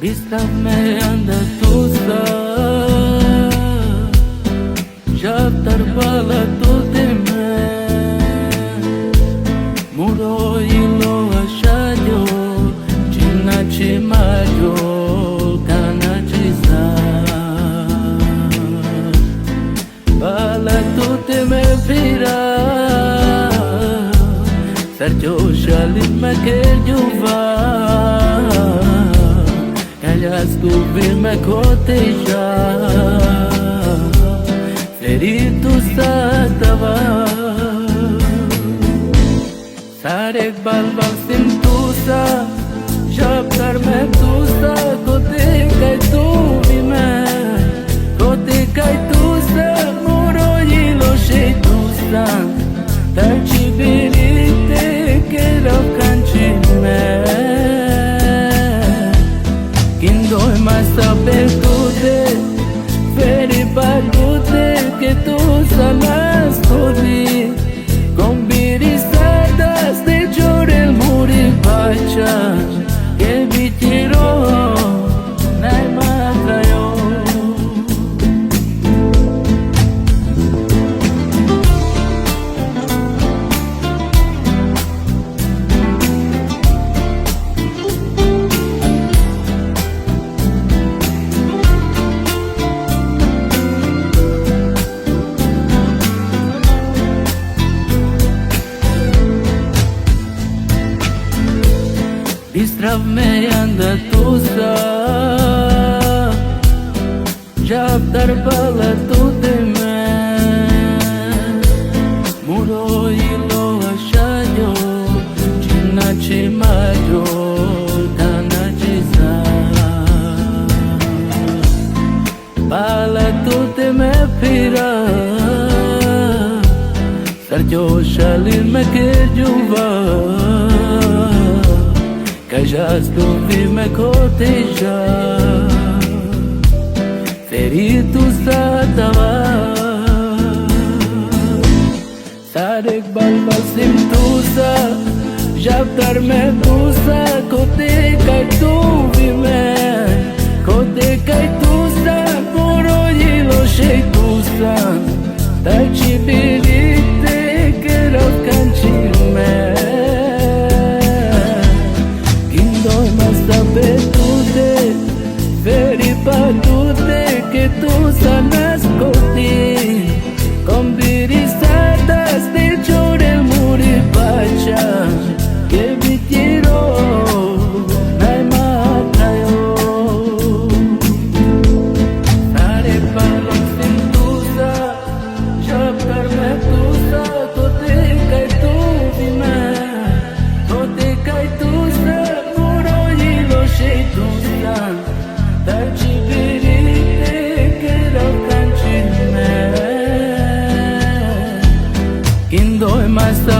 Bistame andatusa Jabtar bala tutime Muro ilo ashayo China chimayo Kana chisa Bala tutime pira Sergio shalit me kerjuva Calhas tu vir-me cotejar Ferito s-atava Sarek balbal simtusa Jabtar-me tusa Kote-kai tu vime Kote-kai tusa Muro ilo sheitusa Tarci birite Kerov kanchime Kindoi masa percute Feri parcute Que tu salas corri Con birisadas De llorel muri pacha Que vitiro Nai matrayo Distrav-me andatusa Jabtar bala tutime Muro ilo ashayo China chimayo Kana chisa Bala tutime pira Sergio shalir me kerjuva Calhas tu vir-me cotejar Ferito s-atava Sarek balbal simtusa Jabtar-me tusa Kote-kai tu vime Kote-kai tusa Muro ilo sheitusa Tarci birite Kerov kanchime Petute, veri patute Que tu sanas coti Con birisadas De llorel muri pacha Que vitiro Nai matrayo Sare palom sintusa Jabtar-me tusa Kote kai tu vime Kote kai tusa Sheitusa Tarci birite Kerov kanchime Kindoi masa